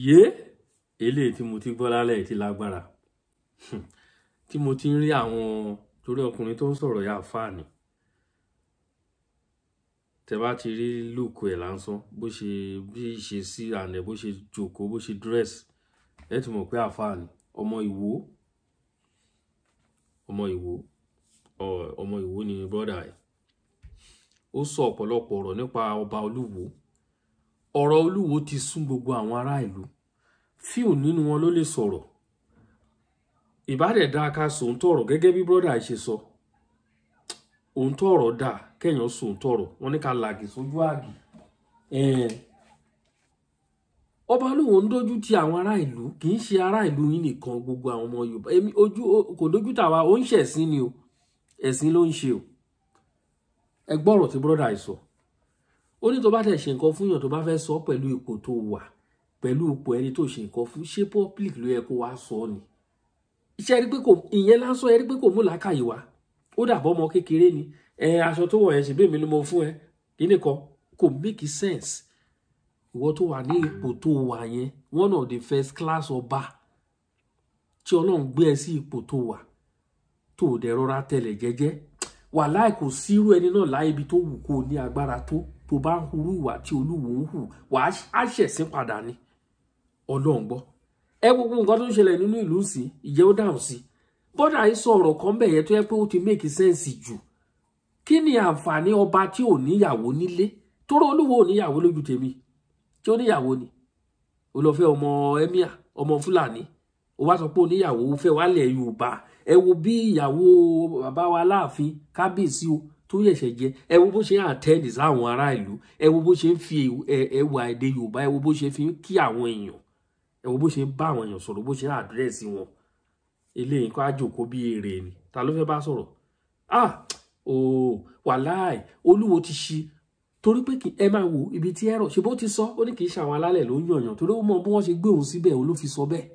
yé eléyìí tí mo ti gbọ́ lálẹ́ ti lágbára tí mo ti ń rí àwọn torí ọkùnrin tó ń sọ̀rọ̀ yà fáàní tẹ bá ti rí lùkù ẹ̀ lásán bó ṣe bí ṣe sí àná bó ṣe jókòó bó ṣe dress ẹ ti mọ̀ pé àfáàní ọmọ Ìwó ni brother ẹ̀ ó sọ ọ̀pọ̀lọpọ̀ ọ̀rọ̀ nípa ọba Olúwo ọ̀rọ̀ Olúwo ti sún gbogbo àwọn ará ìlú fíò nínú wọn ló lè sọ̀rọ̀ ìbádẹ́dá ká sòótọ́ ọ̀rọ̀ gẹ́gẹ́ bí brother ẹ̀ ṣe sọ òótọ́ ọ̀rọ̀ dà kẹ́yàn sòótọ́ ọ̀rọ̀ wọn ní ká làgì sójú àgì ọba Olúwo ń dójú ti àwọn ará ìlú kì í ṣe ará ìlú yín nìkan gbogbo àwọn ọmọ Yorùbá kò dójú tàwa ó ń ṣẹ̀sín ni o ẹ̀sìn ló ń ṣe o ẹ gbọ́ ọ̀rọ̀ tí brother ẹ̀ sọ ó ní tó bá tẹ̀ ṣe nǹkan fún yàn tó bá fẹ́ sọ pẹ̀lú ipò tó wà pẹ̀lú ipò ẹni tó ṣe nǹkan fún ṣé public ló yẹ kó wá sọ ni iṣẹ́ rí pé kò ìyẹn lásán ẹ rí pé kò mú làákàyè wá ó dàbọ̀ ọmọ kékeré ni aṣọ tó wọ̀ yẹn ṣe bí èmi ni mo fún ẹ kíní kan kò make sense ìwọ tó wà ní ipò tó wà yẹn one of the first class ọba tí Ọlọ́run gbé ẹ sí ipò tó wà tó dẹ̀ rọra tẹ̀lẹ̀ jẹ́jẹ́ wàláì kò sírú ẹni náà láyé ibi tó wù kó ní agbára tó bá ń hurú ìwà tí Olúwo ń hù wà á ṣẹ̀sín padà ni Ọlọ́run gbọ́ ẹ gbogbo nǹkan tó ń ṣẹlẹ̀ nínú ìlú sí ìjẹ́ ó dáhùn sí bọ́dà yìí sọ ọ̀rọ̀ kan bẹ̀ yẹn tó yẹ pé ó ti make sense jù kí ni àǹfààní ọba tí ò níyàwó nílé tóró Olúwo ò níyàwó lójú tèmi tí ó níyàwó ni ó lọ fẹ́ ọmọ emir ọmọ Fúlàní ó wá sọ pé ó níyàwó ó fẹ́ wálẹ̀ Yorùbá ẹ wo bí ìyàwó bàbá wa Láàfin Kábíyèsí o tó yẹ̀ṣẹ̀ jẹ ẹ wo bó ṣe ń attend sáwọn ará ìlú ẹ wo bó ṣe ń fi ẹwà èdè Yorùbá ẹ wo bó ṣe fi ń kí àwọn èèyàn ẹ wo bó ṣe ń bá àwọn èèyàn sọ̀rọ̀ bó ṣe ń àdírẹ́sì wọn eléyìí kó àjòkó bí èrè ni ta ló fẹ́ bá sọ̀rọ̀ wàláì Olúwo ti ṣí torí pé ẹ máa wo ibi tí ẹ̀rọ ṣe bó ti sọ ó ní kì í ṣe àwọn alálẹ̀ ló ń yànyàn torí ó mọ bí wọ́n ṣe gbé òun síbẹ̀ òun ló fi sọ bẹ́ẹ̀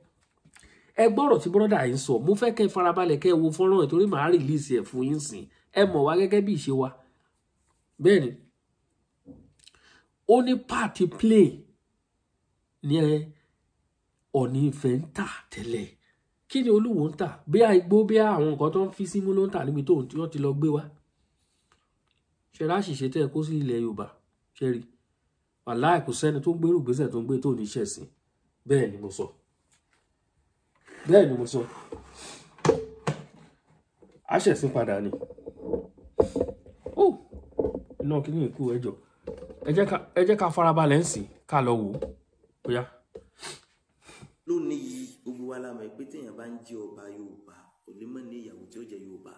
ẹ gbọ́rọ̀ tí brọ́dà yìí ń sọ mo fẹ́ kẹ́ farabalẹ̀ kẹ́ wo fọ́nrán ẹ̀ torí màá rìlíìsì ẹ̀ fún yín sìn ẹ mọ̀ wá gẹ́gẹ́ bí ìṣe wa bẹ́ẹ̀ ni ó ní pàtí play ní Ọ̀ọ̀ni Ifẹ̀ ń tà tẹ́lẹ̀ kí ni Olúwo ń tà bí igbó bí àwọn nǹkan tó ń fi símú ló ń tà níbi tó wọ́n ti lọ gbé wá ṣe ráṣìṣe tẹ́ ẹ kó sí ilẹ̀ Yorùbá ṣe rí wàláì kò sẹ́ni tó ń gbérù gbèsè tó ń gbé tó ní ṣẹ̀sìn bẹ́ẹ̀ ni mo sọ a ṣẹ̀sìn padà ni iná kí ní ìkú ẹjọ́ ẹ jẹ́ ká farabalẹ̀ ń sìn ká lọ wò ó bóyá. lónìí yìí gbogbo wa la mọ̀ pé téèyàn bá ń jẹ́ ọba Yorùbá kò lè mọ̀ ní ìyàwó tí ó jẹ́ Yorùbá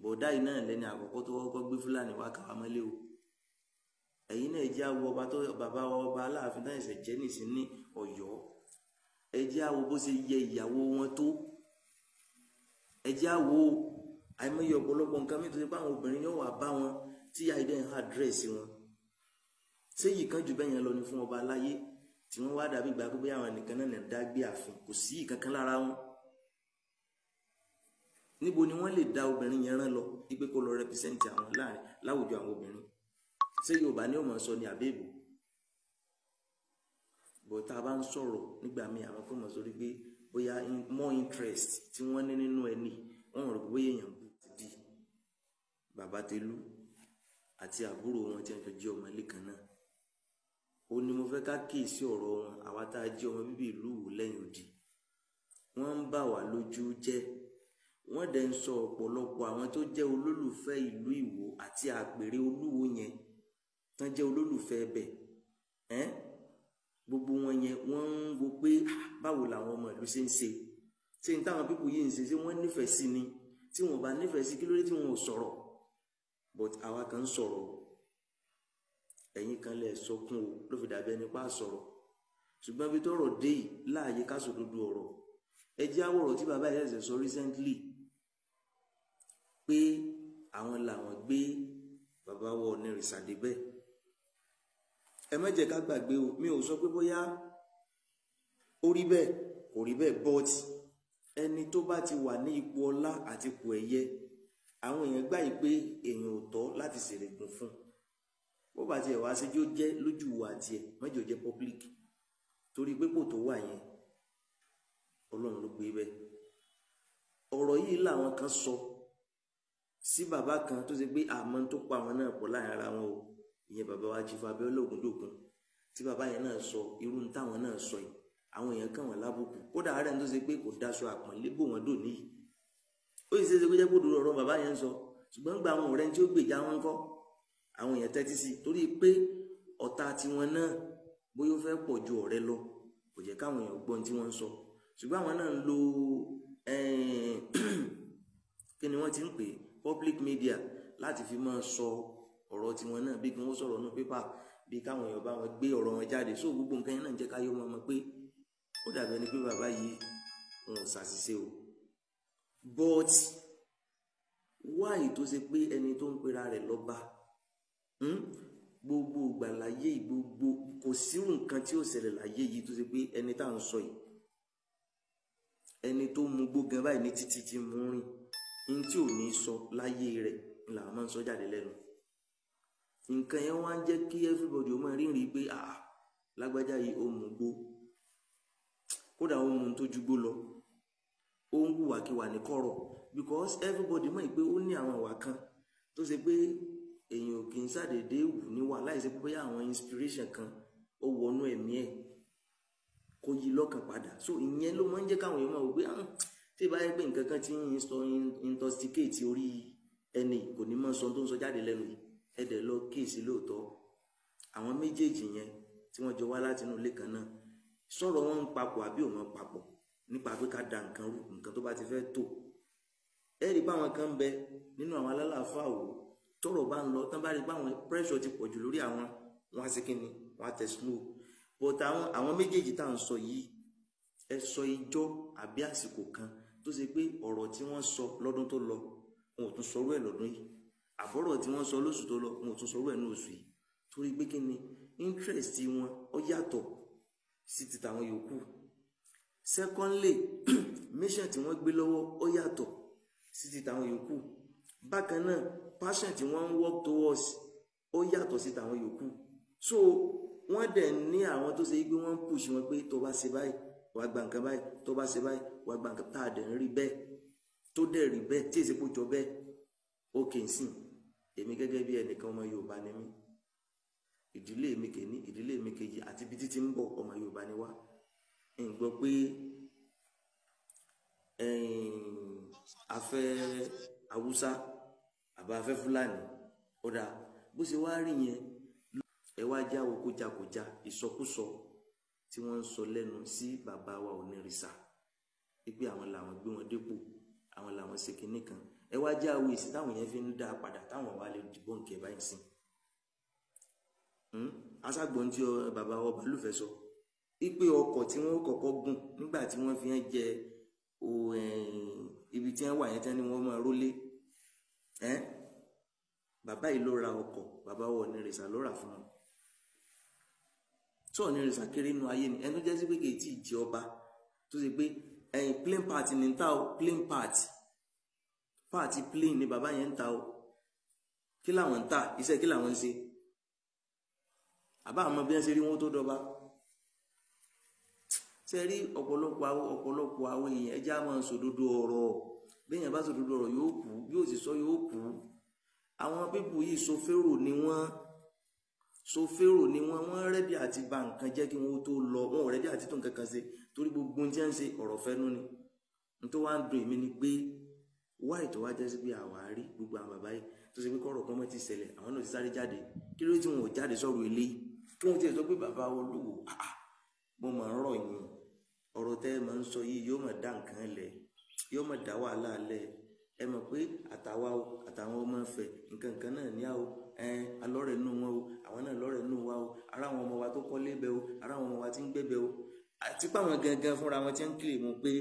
bọ̀dá yìí náà lẹ́ni àkọ́kọ́ tó kọ́kọ́ gbé Fúlàní wá kàwá mọ́lé o ẹ̀yin náà jẹ́ àwọ ọba tó bàbá wa ọba Aláàfin náà ẹ̀sẹ̀ jẹ́ nìsín ní Ọ̀yọ́ ẹ jẹ́ àwọ bó ṣe yẹ ìyàwó wọn tó ẹ jẹ́ àwọ àìmọye ọ̀pọ̀lọpọ̀ nǹkan mi tó ṣe pé àwọn obìnrin yóò wà bá wọn tí àìdẹ́ ń àdírẹ́sì wọn séyìí kan jù bẹ́yẹn lọ ni fún ọba aláyé tí wọ́n wá dàbí ìgbà pé àwọn nìkan náà dá gbé ààfin kò sí ìkankan lára wọn níbo ni wọ́n lè dá obìnrin yẹn rán lọ wípé kó lọ rẹpísẹ́ǹtì àwọn láàrin láwùjọ àwọn obìnrin ṣé Yorùbá ní ọmọ sọ ní àbẹ́bò bó tá a bá ń sọ̀rọ̀ nígbà míì àwọn kò mọ̀ sórí pé bóyá more interest tí wọ́n ní nínú ẹni wọ́n rò bóyá èèyàn bù ti di bàbá Tẹ̀lú àti àbúrò wọn tí wọ́n jọ jẹ́ ọmọ ilé kan náà ó ní mo fẹ́ ká kíyèsí ọ̀rọ̀ wọn àwa tá a jẹ́ ọmọ bíbí ìlú Ìwó lẹ́yìn odi wọ́n ń bà wá lójú jẹ́ wọ́n dẹ̀ ń sọ ọ̀pọ̀lọpọ̀ àwọn tó jẹ́ olólùfẹ́ ìlú Ìwó àti àpèrè Olúwo yẹn tán jẹ́ olólùfẹ́ ẹbẹ̀ gbogbo wọn yẹn wọ́n ń wo pé báwo làwọn ọmọ ìlú ṣe ń ṣe ṣé ní táwọn pípò yìí ń ṣe ṣé wọ́n nífẹ̀ẹ́ sí ni tí wọ́n bá nífẹ̀ẹ́ sí kí ló dé tí wọ́n ò sọ̀rọ̀ but àwa kan ń sọ̀rọ̀ ẹ̀yin kan lè sọkún o ló fi dàbí ẹni pa sọ̀rọ̀ ṣùgbọ́n bí tọ́rọ̀ dé yìí láàyè ká sòdodo ọ̀rọ̀ ẹ jẹ́ àwòrán tí bàbá yẹn ṣe sọ recently pé àwọn làwọn gbé bàbá wọ ní rìsàdé bẹ́ẹ̀ ẹ má jẹ́ ká gbàgbé o mi ò sọ pé bóyá ó rí bẹ́ẹ̀ kò rí bẹ́ẹ̀ but ẹni tó bá ti wà ní ipò ọlá àti ipò ẹ̀yẹ àwọn èèyàn gbà yìí pé èèyàn ò tọ́ láti ṣèrègùn fún bó bá tiẹ̀ wá sí jó jẹ́ lójú wa tiẹ̀ mọ́jọ jẹ́ public torí pé kò tó wà yẹn Ọlọ́run ló gbé bẹ́ẹ̀. Ọ̀rọ̀ yìí làwọn kan sọ sí bàbá kan tó ṣe pé àmọ́ tó pa àwọn náà pọ̀ láàrin ara wọn o, ìyẹn bàbá wa Chief Abíọ́lá Ògúndòkun, tí bàbá yẹn náà sọ irú táwọn náà sọ yìí, àwọn èèyàn kàn wọ́n lábùkù, kódà àárẹ̀ tó ṣe pé kò daṣọ àpọ́nlé bò wọ́n dò níyì. Ó sì ṣe pé jẹ́ kó dúró ọ̀rọ̀ bàbá yẹn sọ, ṣùgbọ́n gba àwọn ọ̀rẹ́ tí ó gbèjà wọn kọ́ àwọn èèyàn tẹ́tí sí, torí pé ọ̀tá tiwọn náà bóyá ó fẹ́ pọ̀ ju ọ̀rẹ́ lọ, kò jẹ́ káwọn èèyàn gbọ́n tí wọ́n ń sọ. Ṣùgbọ́n àwọn náà ń lo kí ni wọ́n ti ń pè public media láti fi máa sọ ọ̀rọ̀ tiwọn náà, bí kí wọ́n sọ̀rọ̀ nínú pépà, bí káwọn èèyàn bá wọn gbé ọ̀rọ̀ wọn jáde. So gbogbo nǹkan yẹn náà ń jẹ́ káyọ̀ mọ́ ọmọ pé ó dàbí ẹni pé bàbá yìí wọn ò ṣàṣìṣe o. But why tó ṣe pé ẹni tó ń pera rẹ̀ lọ́ba gbogbo ìgbà láyé gbogbo kò sírù nǹkan tí ó ṣẹlẹ̀ láyé yìí tó ṣe pé ẹni tá à ń sọ yìí, ẹni tó mu gbógan báyìí ní títí tí mú rìn ní tí ò ní sọ láyé rẹ̀ là máa ń sọ jáde lẹ́nu. Nǹkan yẹn wá ń jẹ́ kí everybody ó máa rírìn pé lágbájá yìí ó mu gbó, kódà ó mu tó jugbó lọ, ó ń hùwàkiwà ní kọ̀rọ̀, because everybody mọ̀ pé ó ní àwọn ìwà kan tó ṣe pé èèyàn ò kì í ṣàdédé wù níwà láìsí pé bóyá àwọn inspiration kan ó wọnú ẹ̀mí ẹ̀ kó yí lọ́kàn padà. So ìyẹn ló máa ń jẹ́ káwọn èèyàn máa wò pé tí ìbá yẹ pé nǹkan kan ti ń intoxicate orí ẹni kò ní máa sọ tó ń sọ jáde lẹ́nu yìí, ẹ̀dẹ̀ lọ kíyèsí lóòótọ́ àwọn méjèèjì yẹn tí wọ́n jọ wá láti inú ilé kan náà sọ̀rọ̀ wọn ń papọ̀ àbí òun papọ̀ nípa pé ká da nǹkan rú, nǹkan tó bá ti fẹ́ tò. Ẹ̀rí báwọn kan ń bẹ nínú àwọn alálàáfáà wò tọ́rọ̀ bá ń lọ tán bá rí báwọn pressure ti pọ̀jù lórí àwọn, wọn á ṣe kí ni, wọn á tẹ slow. But àwọn méjèèjì tá à ń sọ yìí, ẹ sọ ijọ́ àbí àsìkò kan tó ṣe pé ọ̀rọ̀ tí wọ́n sọ lọ́dún tó lọ wọn ò tún sọrú ẹ̀ lọ́dún yìí, àbọ̀rọ̀ tí wọ́n sọ lóṣù tó lọ wọn ò tún sọrú ẹ̀ ní oṣù yìí, torí pé kí ni interest wọn ó yàtọ̀ sí ti tàwọn yòókù. Secondly, mission tí wọ́n gbé lọ́wọ́ ó yàtọ̀ sí ti tàwọn yòókù. Bákan náà passion tí wọ́n ń work towards ó yàtọ̀ sí tàwọn yòókù. So wọ́n dẹ̀ ní àwọn tó ṣe pé wọ́n ń push wọn pé tó bá ṣe báyìí wàá gba nǹkan báyìí, tó bá ṣe báyìí wàá gba nǹkan, tá a dẹ̀ ń rí bẹ́ẹ̀ tó dẹ̀ rí bẹ́ẹ̀ tí èsì kò jọ bẹ́ẹ̀. Ó kì í sìn èmi gẹ́gẹ́ bí ẹnìkan ọmọ Yorùbá ni mí, ìdílé mi kìíní ìdílé mi kejì àti ibi títí ń bọ̀ ọmọ Yorùbá ni wá. ń gbọ́ pé afẹ́ Haúsá àbá afẹ́ Fúlàní ó dáa bó ṣe wá rí yẹn ẹ wá jáwọ́ kójakója ìsọkúsọ tí wọ́n ń sọ lẹ́nu sí bàbá wa Onírìṣà pé àwọn làwọn gbé wọn dépò, àwọn làwọn ṣe kinní kan. Ẹ wá jáwọ́ èsì táwọn yẹn fi ń dá padà táwọn wá lè dìbò nkẹ́ báyìí sí. Aṣágbọ́n tí bàbá ọba lùfẹ́ sọ ipe ọkọ̀ tí wọ́n kọ́kọ́ gùn nígbà tí wọ́n fi ń jẹ ibi tí wọ́n wà yẹn tí wọ́n máa rólé, bàbá yìí ló ra ọkọ̀, bàbá wa Onírìṣà ló rà fún wọn. Tí Onírìṣà kéré nínú ayé ni ẹni tó jẹ́ sí pé kì í tí ì jẹ ọba tó ṣe pé plain party ní ń ta o, plain party plain ni bàbá yẹn ń ta o. Kí làwọn ń ta, iṣẹ́ kí làwọn ń ṣe, àbá àmọ́ bí wọ́n ṣe rí wọn tó dọba. Ṣe rí ọ̀pọ̀lọpọ̀ àwọn èèyàn ẹja máa ń sòdodo ọ̀rọ̀, béèyàn bá sòdodo ọ̀rọ̀ yóò kú, yóò sì sọ yóò kú. Àwọn pípù yìí soférò ni wọ́n rẹ́dí àti bà nǹkan jẹ́ kí wọ́n tó lọ, wọn ò rẹ́dí àti tó nǹkan kan ṣe torí gbogbo ohun tí wọ́n ń ṣe ọ̀rọ̀ fẹ́nu ni. N tó wá ń dùn èmi ni pé wáì tó wá jẹ́ sí pé àwárí gbogbo àwọn bàbá yìí tó ṣe pé kọ́rọ̀ kan mọ́ ti ṣẹlẹ̀ àwọn náà ti sáré jáde, kí ló tí wọn ò jáde sọ̀rọ̀ eléyìí kí wọ́n ti sọ pé bàbá Olúwo mo máa ń rọ̀ yín ọ̀rọ̀ tẹ́ ẹ máa ń sọ yìí yóò máa dá nǹkan lẹ̀, yóò máa dá wàhálà lẹ̀. Ẹ mọ̀ pé àtàwọn ọmọ ẹ̀fẹ̀ nǹkan náà ní àwọ̀ alọ́rẹ̀ nù wọn o, àwọn náà lọ́rẹ̀ nù wa o, ara àwọn ọmọ wa tó kọ́lé bẹ o, ara àwọn ọmọ wa tí ń gbẹ́bẹ o, àti páwọn gangan fúnra wọn tí ń kílè mú pé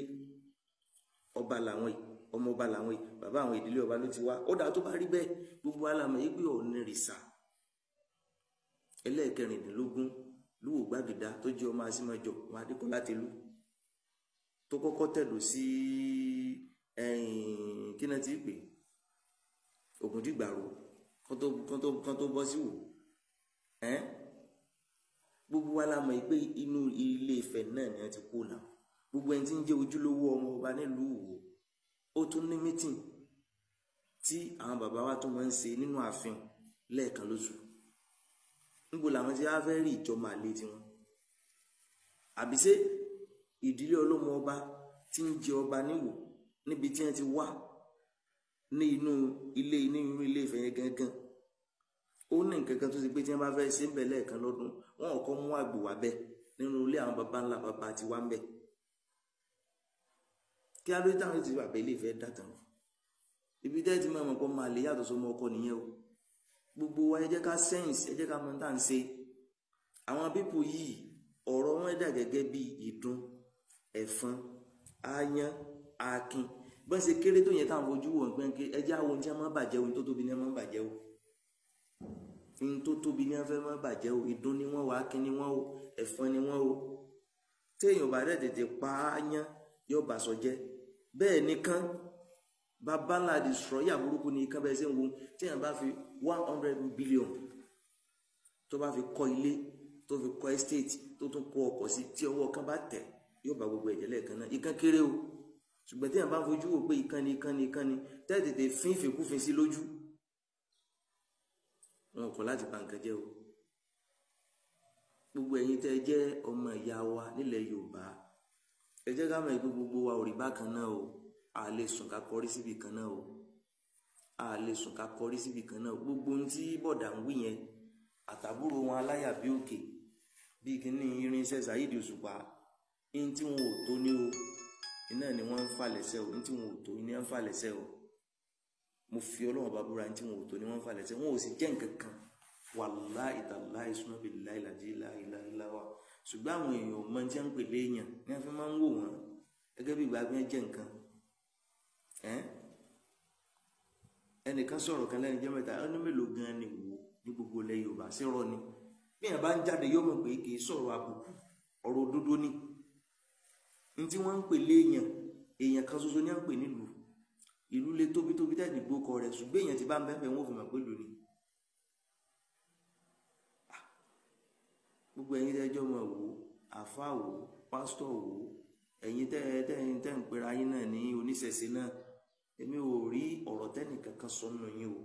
ọba làwọn yìí, ọmọ ọba làwọn yìí, bàbá àwọn ìdílé ọba ló ti wá. Ó dáa tó bá rí bẹ́ẹ̀ gbogbo alamọ̀ yìí pé Onírìṣà ẹlẹ́ẹ̀kẹrìndínlógún Lúwo Gbàgìdá tó jẹ́ ọmọ Asímọjọ ọmọ Adékọ́lá Tẹ̀lú tó kọ́kọ́ tẹ̀dó sí kí náà ti pè Ògúndìgbàrò kan tó bọ́ sí Wò. gbogbo wa la mọ̀ pé inú Ilé Ifẹ̀ náà ni wọ́n ti kó náà. Gbogbo ẹni tí ń jẹ́ ojúlówó ọmọ ọba nílùú Ìwó ó tún ní mítìn tí àwọn bàbá wa tó máa ń ṣe nínú ààfin lẹ́ẹ̀kan lóṣù. Níbo làwọn tí wá fẹ́ rí ìjọba àlè tiwọn? Àbí ṣé ìdílé ọlọ́mọ ọba tí ń jẹ ọba níwò níbi tí wọ́n ti wá ní inú Ilé Ifẹ̀ yẹn gangan, ó ní nǹkan kan tó ṣe pé tí wọ́n bá fẹ́ ṣe ń bẹ̀ lẹ́ẹ̀kan lọ́dún wọn ò kọ́ mú àgbò wá bẹ́ẹ̀ nínú ilé àwọn baba ńlá baba ti wá ń bẹ̀. Kí á ló dáhùn tí bàbá Ilé Ifẹ̀ dàtàn ibi tẹ́ ti máa mọ̀ pé máa lè yàtọ̀ sọmọ ọkọ nìyẹn o. Gbogbo wa ẹ jẹ́ ká sẹ́yìnsì, ẹ jẹ́ ká mọ̀ tá à ń ṣe. Àwọn pípò yìí ọ̀rọ̀ wọn dà gẹ́gẹ́ bí ìdun, ẹ̀fọn, aáyán, akin. Bọ́n ṣe kéré tó yẹn táwọn fojú wọn pé ẹjẹ́ àwọn ohun tí wọ́n máa bàjẹ́ ohun tó tóbi ni wọ́n máa bàjẹ́ o. Ohun tó tóbi ni wọ́n fẹ́ máa bàjẹ́ o. Ìdun ni wọ́n o, akin ni wọ́n o, ẹ̀fọn ni wọ́n o. Téèyàn bá dẹ̀ tètè pa aáyán yóò bà sọ jẹ́. Bẹ́ẹ̀ ni kán babala destroyer burúkú ni kán bẹ́ẹ̀ ṣe ń wo téèyàn bá fi 100 billion tó bá fi kọ́ ilé tó fi kọ́ estate tó tún kọ́ ọkọ̀ sí tí ọwọ́ kan bá tẹ̀ yóò bá gbogbo ẹ̀jẹ̀ lẹ́ẹ̀kan náà. Ìkan kéré o, ṣùgbọ́n téèyàn bá fojú wò pé ìkan ni tètè fín ìfèkúfin sí lójú wọn kọ̀ láti bà nǹkan jẹ́ o. Gbogbo ẹ̀yin tẹ́ jẹ́ ọmọ ìyá wa nílẹ̀ Yorùbá ẹ jẹ́ ká mọ̀ pé gbogbo wa ò rí bákan náà o. A lè sùn ká kọrí síbi kan náà o. A lè sùn ká kọrí síbi kan náà. Gbogbo ohun tí bọ̀dà ń wí yẹn àtàbúrò wọn aláyà bí òkè bí kíní irinṣẹ́ Saheed Òṣùpá in tí wọn ò tó ní o iná ni wọ́n ń fà lẹ́sẹ̀ o. In tí wọn ò tó ní wọ́n ń fà lẹ́sẹ̀ o. Mo fi Ọlọ́run bá búra in tí wọn ò tó ní wọ́n ń fà lẹ́sẹ̀. Wọn ò sì jẹ́ nǹkan kan wàláhì tàláhì summa billahi la ilaha illa huwa. Ṣùgbọ́n àwọn èèyàn mọ tí wọ́n ń pè léèyàn ní wọ́n fi máa ń wò wọ́n gẹ́gẹ́ bí ìgbà gbẹ́ jẹ́ nǹkan. Ẹnìkan sọ̀rọ̀ kan lẹ́nu jẹ́ mẹ́ta ọdún mélòó gan ni wò ní gbogbo ilẹ̀ Yorùbá sí rọ ni bí èèyàn bá ń jáde yóò mọ̀ pé kì í sọ̀rọ̀ àbùkù ọ̀rọ̀ òdodo ni. Ní tí wọ́n ń pè léèyàn èèyàn kan ṣoṣo ní à ń pè nílùú. Ìlú lè tóbi tẹ́ẹ̀dì gbókọ rẹ̀ ṣùgbọ́n èèyàn ti bá ń bẹ́ẹ̀ wọ́n fi mọ̀ pé lù ni. Gbogbo ẹ̀yin tẹ́jọ́ mọ̀ wò àfáà wò pásítọ̀ wò ẹ̀yin tẹ́ ń pera yín náà ní oníṣẹ̀ṣe náà èmi ò rí ọ̀rọ̀ tẹ́nìkankan sọ nínú yín o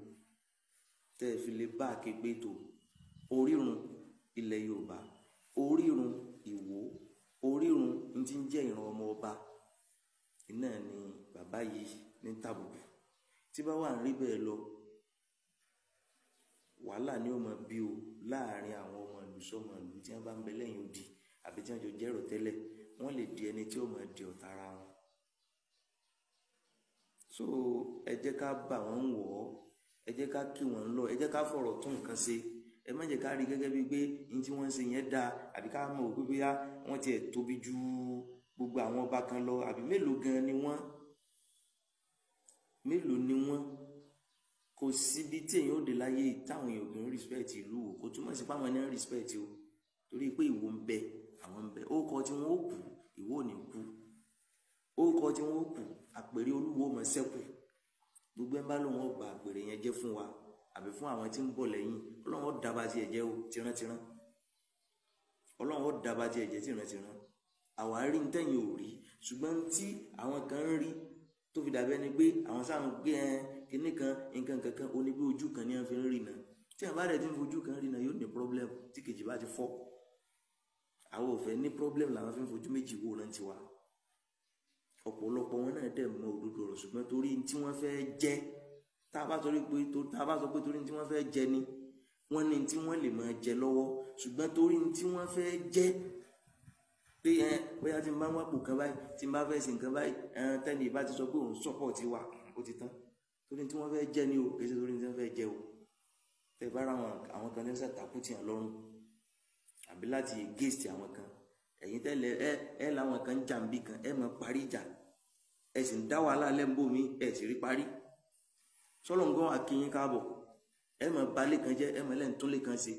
tẹ́ ẹ fi lè bá akégbé tó orírun ilẹ̀ Yorùbá, orírun Ìwó, orírun ní ti ń jẹ́ ìran ọmọ ọba iná ni bàbá yìí ní tàbùkù. Tí bá wà ń rí bẹ́ẹ̀ lọ wàhálà ni ó máa bí o láàrin àwọn ọmọ ìlú sọmọ ìlú tí wọ́n bá ń bẹ lẹ́yìn odi àbí tí wọ́n jọ jẹ́rò tẹ́lẹ̀ wọ́n lè di ẹni tí ó máa di ọ̀tá ara wọn. So ẹ jẹ́ ká bà wọ́n wọ̀ ọ́, ẹ jẹ́ ká kí wọ́n lọ, ẹ jẹ́ ká fọ̀rọ̀ tún nǹkan ṣe. Ẹ má jẹ́ ká rí gẹ́gẹ́ bíi pé ní tí wọ́n ń ṣe yẹn dáa àbí ká mọ̀ pé bóyá wọ́n tiẹ̀ tóbi ju gbogbo àwọn ọba kan lọ àbí mélòó gan ni wọ́n, mélòó ni wọ́n. Kò síbi tí èèyàn ò dé láyé táwọn èèyàn kì í respect ìlú o. Kò túmọ̀ sí pé àwọn èèyàn respect o torí pé Ìwó ń bẹ àwọn ń bẹ. Ó kọ tí wọ́n ó kù Ìwó ò ní kú. Ó kọ tí wọ́n ó kù àpèrè Olúwo mọ̀ sẹ́kù. Gbogbo ẹ̀ bá lóun ó ba àpèrè yẹn jẹ́ fún wa àbí fún àwọn tí ń bọ̀ lẹ́yìn Ọlọ́run ó dábà tí ẹ̀ jẹ́ o tìrántìrán. Ọlọ́run ó dábà tí ẹ̀ jẹ́ tìrántìrán. Àwa rí ń tẹ̀yìn ò rí ṣùgbọ́n tí àwọn kan ń rí tó fi dàbí ẹni pé àwọn sáwọn gbé kinní kan nǹkan kankan ó ní bí ojú kan ní wọ́n fi ń rí náà. Tí àwọn bá rẹ̀ tí ń fojú kan rí náà yóò ní problem tí kejì bá ti fọ́. Àwọn ò fẹ́ ní problem làwọn fi ń fojú méjì wò náà ti wá. Ọ̀pọ̀lọpọ̀ wọn náà dẹ̀ mọ òdodo ọ̀rọ̀ ṣùgbọ́n torí tí wọ́n fẹ́ jẹ́ tá a bá sọ pé torí tí wọ́n fẹ́ jẹ ni wọ́n ní tí wọ́n lè máa jẹ lọ́wọ́ ṣùgbọ́n torí tí wọ́n fẹ́ jẹ́ pé bóyá tí n bá ń wápò kan báyìí tí n bá fẹ́ ṣe nǹkan báyìí tẹ́lẹ̀ ìbá ti sọ pé òun support wa ó ti tán torí tí wọ́n fẹ́ jẹ́ ni o kì í ṣe torí tí wọ́n fẹ́ jẹ́ o. Tẹ́ bá ra àwọn kan lẹ́sẹ̀ tàkùtì hàn lọ́rùn àbí láti against àwọn kan ẹ̀yin tẹ́lẹ̀ láwọn kan jàǹbí kan máa parí ìjà ẹ sì ń dá wàhálà lẹ́ńbò mi ẹ sì rí parí sọ́lọ́ nǹkan akínyín káàbọ̀ máa balẹ̀ kan jẹ́ máa lẹ́yìn tó lè kan ṣe.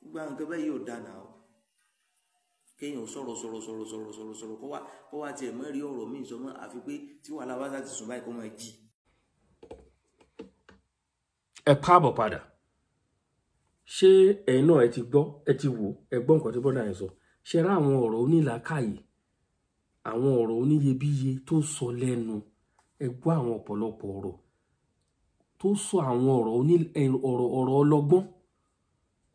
Gbogbo àwọn nǹkan bẹ́ẹ̀ yóò dáná o kéèyàn sọ̀rọ̀ kó wá tiẹ̀ mọ́ rí ọ̀rọ̀ míì sọ mọ́ àfi pé tí wàhálà bá ti sùn báyìí kó máa jí. Ẹ káàbọ̀ padà ṣé ẹ̀yin náà ẹ ti gbọ́ ẹ ti wò ẹ gbọ́ nǹkan tí bọ́dà yẹn sọ ṣe rá àwọn ọ̀rọ̀ onílàákàyè àwọn ọ̀rọ̀ oníyebíye tó sọ lẹ́nu ẹ gbọ́ àwọn ọ̀pọ̀lọpọ̀ ọ̀rọ̀ tó sọ àwọn ọ̀rọ̀ ọlọ́gbọ́n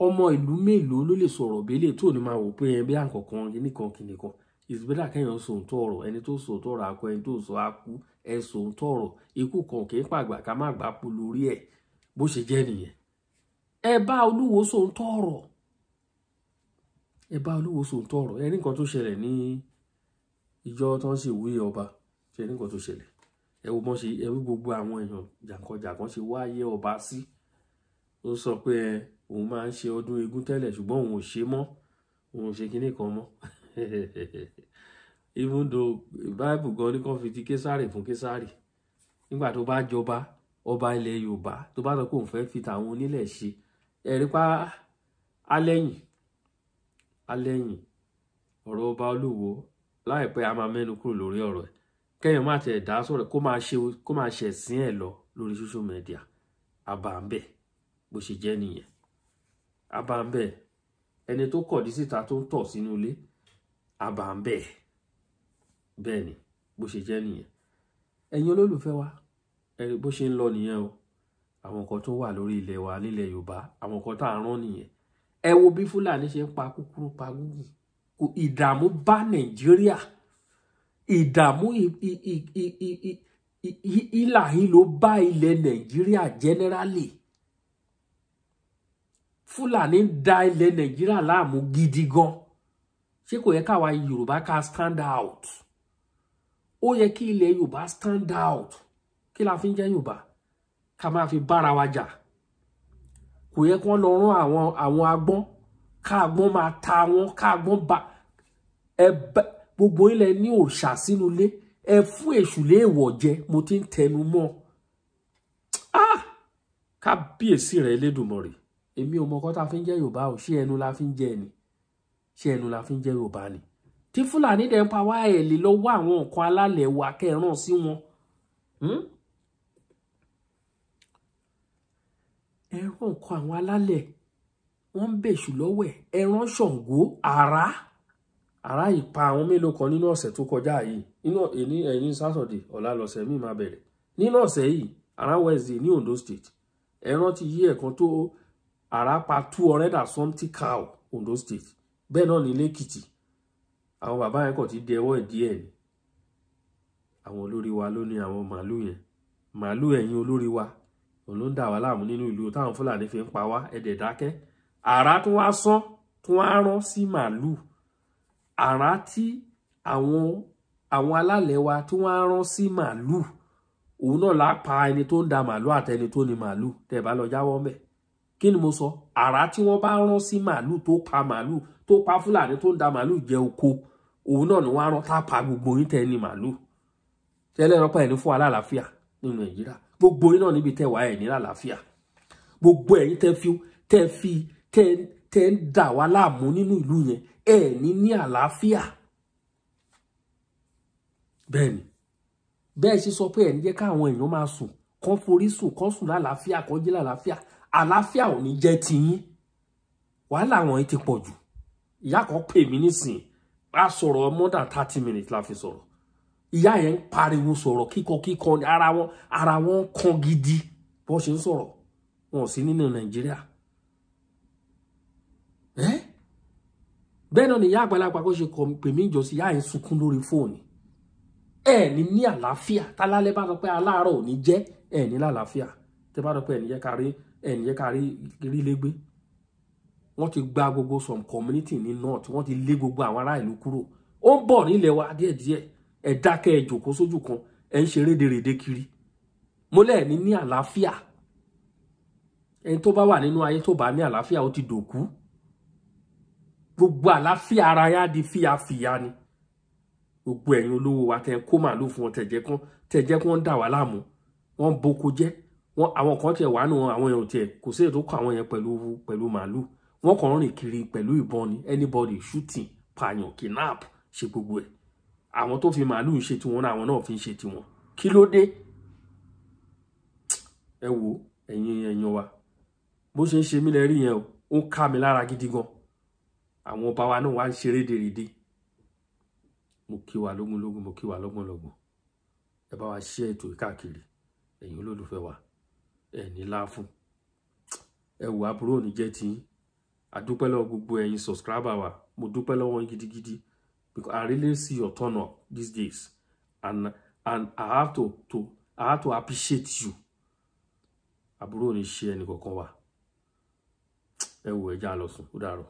ọmọ ìlú mélòó ló lè sọ̀rọ̀ bẹ́lẹ̀ tó ní máa wò pé ẹ bí àǹkọ̀kan kìnnìkan kìnnìkan ìsìbẹ́dà kẹ́yàn sòótọ́ ọ̀rọ̀ ẹni tó sòótọ́ ọ̀rọ̀ akọ ẹni tó sọ akú ẹ sòótọ́ ọ̀rọ̀ ikú kan kì í pàgbà ká má gbà pọ̀ lórí ẹ̀ bó ṣe jẹ́ nìyẹn ẹ bá Olúwo sòótọ́ ọ̀rọ̀ ẹ bá Olúwo sòótọ́ ọ̀rọ̀ ẹ ní nǹkan tó ṣẹlẹ̀ ní ìjọ tó ń ṣe ìwúyè ọba ṣe ní nǹkan tó ṣẹlẹ̀ ẹ wo mọ́ ṣe ẹ wí gbogbo àwọn èèyàn jàǹkànjàǹkàn ṣe wáyé ọba sí ó sọ pé òun máa ń ṣe ọdún eégún tẹ́lẹ̀ ṣùgbọ́n òun ò ṣe mọ́ òun ò ṣe kinní kan mọ́ even though Bible gan ní kan fi ti Késárì fún Késárì nígbà tó bá jọba ọba ilẹ̀ Yorùbá tó bá sọ pé òun fẹ́ fi tàwọn onílẹ̀ ṣe ẹ̀rí pa alẹ́yìn ọ̀rọ̀ ọba Olúwo láìpẹ́ a máa mẹ́nu kúrò lórí ọ̀rọ̀ ẹ̀ kẹ́yìn má tẹ̀ dá sọ̀rọ̀ kó máa ṣẹ̀sìn ẹ̀ lọ lórí social media àbàǹbẹ̀ bó ṣe jẹ́ nìyẹn àbàǹbẹ̀ ẹni tó kọ̀dí síta tó ń tọ̀ sínú ilé àbàǹbẹ̀ bẹ́ẹ̀ ni bó ṣe jẹ́ nìyẹn ẹ̀yin olólùfẹ́ wa ẹ̀rí bó ṣe ń lọ nìyẹn o àwọn nǹkan tó wà lórí ilẹ̀ wa nílẹ̀ Yorùbá àwọn nǹkan tá à ń rán nìyẹn ẹ wo bí Fúlàní ṣe ń pa kúkúrú pa gúgù ìdààmú bá Nàìjíríà ìdààmú ìlàhílò bá ilẹ̀ Nàìjíríà generally Fúlàní ń da ilẹ̀ Nàìjíríà láàmú gidi gan ṣé kò yẹ káwa Yorùbá ká stand out ó yẹ kí ilẹ̀ Yorùbá stand out kí la fi ń jẹ́ Yorùbá ká máa fi bára wa jà kò yẹ kí wọ́n lọ rán àwọn agbọ́n káàgbọ́n máa ta wọn káàgbọ́n bá gbogbo ilẹ̀ ní òòṣà sínú ilé ẹ fún èṣù léèwọ̀ jẹ mo ti ń tẹnu mọ́ kábíyèsí rẹ̀ Elédùmarè èmi ò mọ̀ kọ́ tá fi ń jẹ́ Yorùbá ò ṣé ẹnu la fi ń jẹ́ ni ṣé ẹnu la fi ń jẹ́ Yorùbá ni tí Fúlàní dẹ̀ ń pa wá ẹ̀ lè lọ wá àwọn nǹkan alálẹ̀ wa kẹ́ràn sí wọn ẹran nǹkan àwọn alálẹ̀ wọ́n ń bèṣù lọ́wọ́ ẹran Ṣàngó àrá ìpa àwọn mélòó kan nínú ọ̀sẹ̀ tó kọjá yìí ẹ̀yìn Saturday ọ̀la lọ́sẹ̀ míì máa bẹ̀rẹ̀ nínú ọ̀sẹ̀ yìí around Wednesday ní Ondo State ẹran ti yí ẹ̀kan tó àrá pa 200 cow Ondo State bẹ́ẹ̀ náà ní lẹ́kìtì àwọn bàbá yẹn kàn ti dẹwọ́ díẹ̀ ni àwọn olórí wa ló ní àwọn màálù ẹ̀yìn olórí wa òun ló ń dà wá láàmú nínú ìlú táwọn Fúlàní fi ń pa wá ẹ̀dẹ̀ dákẹ́ àrá tó wá sán tó wá rán sí màálù àrá tí àwọn alálẹ̀ wa tó wá rán sí màálù òun náà lá pa ẹni tó ń da màálù àtẹni tó ní màálù tẹ́ bá lọ jáwọ́ ńbẹ̀ kí ni mo sọ àrá tí wọ́n bá rán sí màálù tó pa Fúlàní tó ń da màálù jẹ oko òun náà ni wọ́n rán tá pa gbogbo yín tẹ́ ní màálù tẹ́lẹ̀ rọpá ẹni fún alálàáfíà nínú Nàìjíríà gbogbo yín náà níbi tẹ́ wà ẹ̀ ní àlàáfíà gbogbo ẹ̀yin tẹ́ ń dà wá láàmú nínú ìlú yẹn ẹ̀ ní àlàáfíà bẹ́ẹ̀ni bẹ́ẹ̀ sì sọ pé ẹ̀ ní jẹ́ káwọn èèyàn máa sùn kán forí sùn kán sùn lálàáfíà kán jí lálàáfíà àlàáfíà ò ní jẹ́ tiyín wàhálà àwọn yìí ti pọ̀ jù ìyá kan pè mí nísìnyí a sọ̀rọ̀ more than 30 minutes la fi sọ̀rọ̀ ìyá yẹn ń pariwo sọ̀rọ̀ kíkọ ara wọn kan gidi bó ṣe ń sọ̀rọ̀ wọn ò sí nínú Nàìjíríà bẹ́ẹ̀ náà ni ìyá àgbàlagbà kó ṣe pè mí ìjọsí ìyá yẹn sunkún lórí fóònù ní àlàáfíà tálálẹ́ bá sọ pé aláàárọ̀ ò ní jẹ́ ní lálàáfíà tẹ́ bá sọ pé ẹ̀ní yẹ ká rí légbé wọ́n ti gba gbogbo some community ní north wọ́n ti lé gbogbo àwọn ará ìlú kúrò ó ń bọ̀ nílẹ̀ wa díẹ̀díẹ̀ ẹ dákẹ́ ẹ jókòó sójú kan ẹ ń ṣe rédèrèdè kiri mo lẹ́ẹ̀ ní àlàáfíà ẹni tó bá wà nínú ayé tó bá ní àlàáfíà ó ti dòkú gbogbo àlàáfíà ara yá di fíyàfíyà ni gbogbo ẹ̀yin olówó wa tẹ́ kó màálù fún wọn tẹ̀jẹ́ kí wọ́n dà wá láàmú wọ́n boko jẹ́ àwọn kan tiẹ̀ wà nù àwọn èèyàn tiẹ̀ kò sí ètò kọ àwọn yẹn pẹ̀lú màálù wọ́n kàn rìn kiri pẹ̀lú ìbọn ni anybody shooting pààyàn kidnap ṣe gbogbo ẹ̀ àwọn tó fi màálù ṣe tiwọn náà àwọn náà fi ń ṣe tiwọn kí ló dé ẹ wo ẹ̀yin wa bó ṣe ń ṣe mí lẹ́rí yẹn o ó ń ká mi lára gidi gan àwọn ọba wa náà wá ń ṣe rédèrèdè mo kí wa lógúnlógún mo kí wa lọ́gbọ̀nlọ́gbọ̀n ẹ bá wa share ètò káàkiri ẹ̀yin olólùfẹ́ wa ẹ ní láàfún ẹ wò àbúrò ní jẹ́ tí àdúpẹ́ lọ́wọ́ gbogbo ẹ̀yin subscriber wa mo dúpẹ́ lọ́wọ́ yín gidigidi because I really see your turn up these days and I have to appreciate you àbúrò ní ṣe ẹnì kọ̀ọ̀kan wa ẹ wò ẹja lọ sùn ó dàárọ̀.